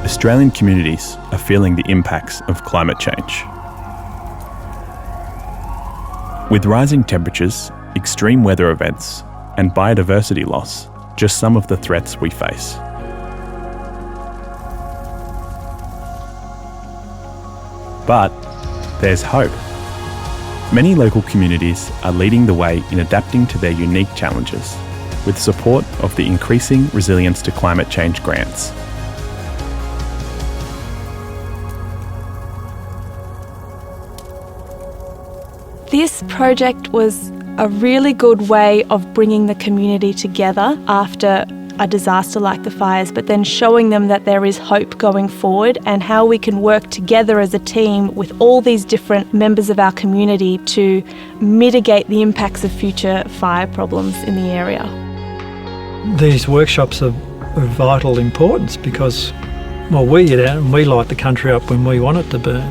Australian communities are feeling the impacts of climate change. With rising temperatures, extreme weather events, and biodiversity loss, just some of the threats we face. But there's hope. Many local communities are leading the way in adapting to their unique challenges, with support of the Increasing Resilience to Climate Change grants. This project was a really good way of bringing the community together after a disaster like the fires, but then showing them that there is hope going forward and how we can work together as a team with all these different members of our community to mitigate the impacts of future fire problems in the area. These workshops are of vital importance because, well, we get out and we light the country up when we want it to burn,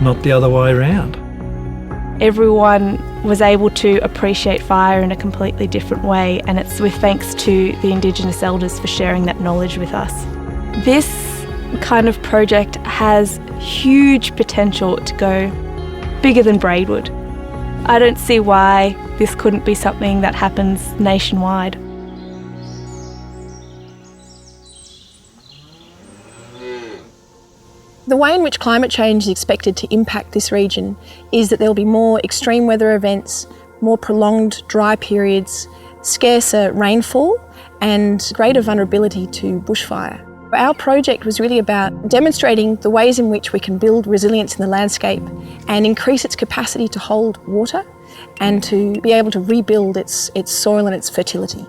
not the other way around. Everyone was able to appreciate fire in a completely different way, and it's with thanks to the Indigenous elders for sharing that knowledge with us. This kind of project has huge potential to go bigger than Braidwood. I don't see why this couldn't be something that happens nationwide. The way in which climate change is expected to impact this region is that there will be more extreme weather events, more prolonged dry periods, scarcer rainfall and greater vulnerability to bushfire. Our project was really about demonstrating the ways in which we can build resilience in the landscape and increase its capacity to hold water and to be able to rebuild its soil and its fertility.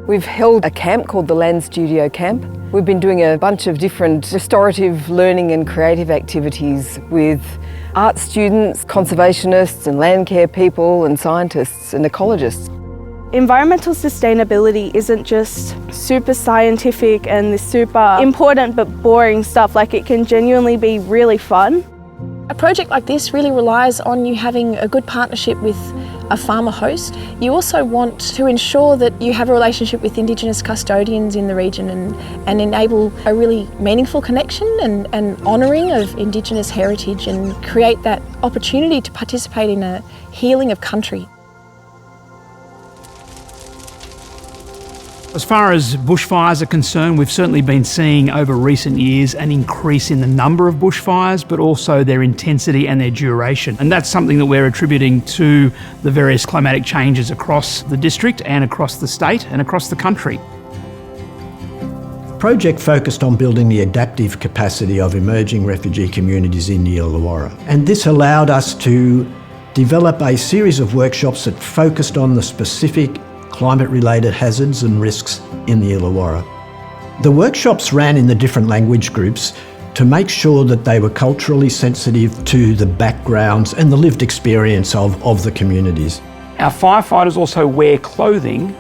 We've held a camp called the Land Studio Camp. We've been doing a bunch of different restorative learning and creative activities with art students, conservationists and land care people and scientists and ecologists. Environmental sustainability isn't just super scientific and the super important but boring stuff. Like, it can genuinely be really fun. A project like this really relies on you having a good partnership with a farmer host. You also want to ensure that you have a relationship with Indigenous custodians in the region and enable a really meaningful connection and honouring of Indigenous heritage and create that opportunity to participate in a healing of country. As far as bushfires are concerned, we've certainly been seeing over recent years an increase in the number of bushfires, but also their intensity and their duration. And that's something that we're attributing to the various climatic changes across the district and across the state and across the country. The project focused on building the adaptive capacity of emerging refugee communities in the Illawarra. And this allowed us to develop a series of workshops that focused on the specific climate-related hazards and risks in the Illawarra. The workshops ran in the different language groups to make sure that they were culturally sensitive to the backgrounds and the lived experience of the communities. Our firefighters also wear clothing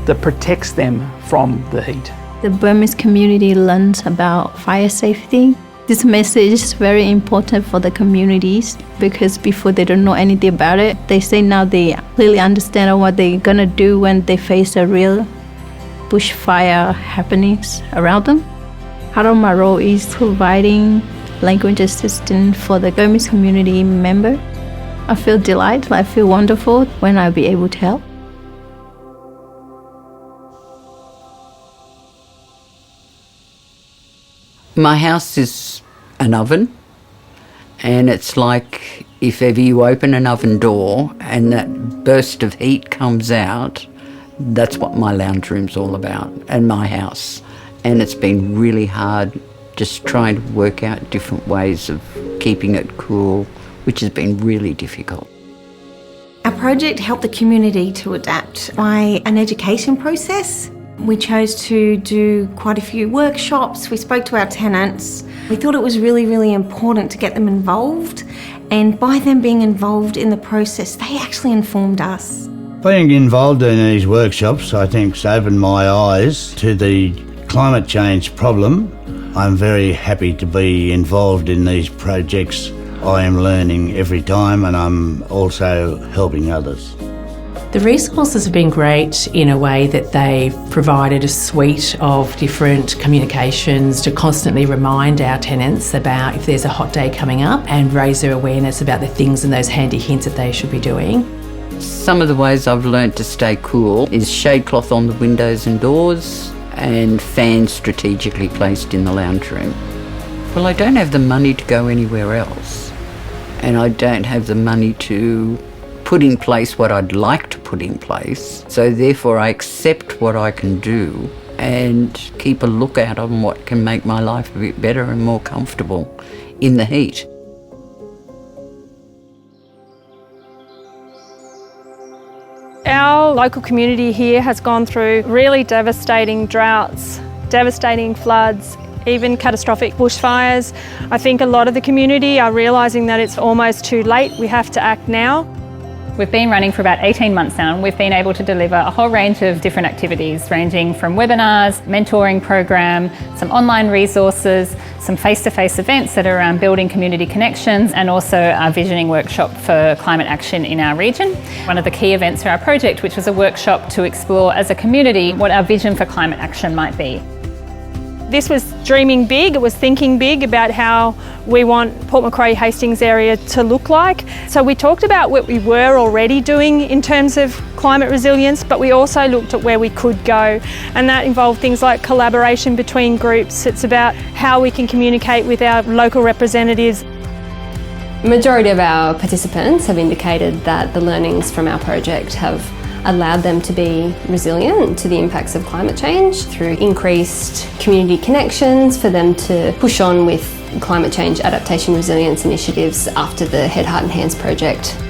that protects them from the heat. The Burmese community learns about fire safety. This message is very important for the communities because before they don't know anything about it. They say now they clearly understand what they're gonna do when they face a real bushfire happenings around them. Part of my role is providing language assistance for the Burmese community member. I feel delighted, I feel wonderful when I'll be able to help. My house is an oven, and it's like if ever you open an oven door and that burst of heat comes out, that's what my lounge room's all about, and my house. And it's been really hard just trying to work out different ways of keeping it cool, which has been really difficult. Our project helped the community to adapt by an education process. We chose to do quite a few workshops. We spoke to our tenants. We thought it was really, really important to get them involved, and by them being involved in the process, they actually informed us. Being involved in these workshops, I think, has opened my eyes to the climate change problem. I'm very happy to be involved in these projects. I am learning every time, and I'm also helping others. The resources have been great in a way that they've provided a suite of different communications to constantly remind our tenants about if there's a hot day coming up and raise their awareness about the things and those handy hints that they should be doing. Some of the ways I've learnt to stay cool is shade cloth on the windows and doors and fans strategically placed in the lounge room. Well, I don't have the money to go anywhere else, and I don't have the money to put in place what I'd like to put in place, so therefore I accept what I can do and keep a lookout on what can make my life a bit better and more comfortable in the heat. Our local community here has gone through really devastating droughts, devastating floods, even catastrophic bushfires. I think a lot of the community are realising that it's almost too late. We have to act now. We've been running for about 18 months now, and we've been able to deliver a whole range of different activities, ranging from webinars, mentoring program, some online resources, some face-to-face events that are around building community connections, and also our visioning workshop for climate action in our region. One of the key events for our project, which was a workshop to explore as a community what our vision for climate action might be. This was dreaming big, it was thinking big about how we want Port Macquarie Hastings area to look like. So we talked about what we were already doing in terms of climate resilience, but we also looked at where we could go, and that involved things like collaboration between groups. It's about how we can communicate with our local representatives. The majority of our participants have indicated that the learnings from our project have allowed them to be resilient to the impacts of climate change through increased community connections for them to push on with climate change adaptation resilience initiatives after the Head, Heart and Hands project.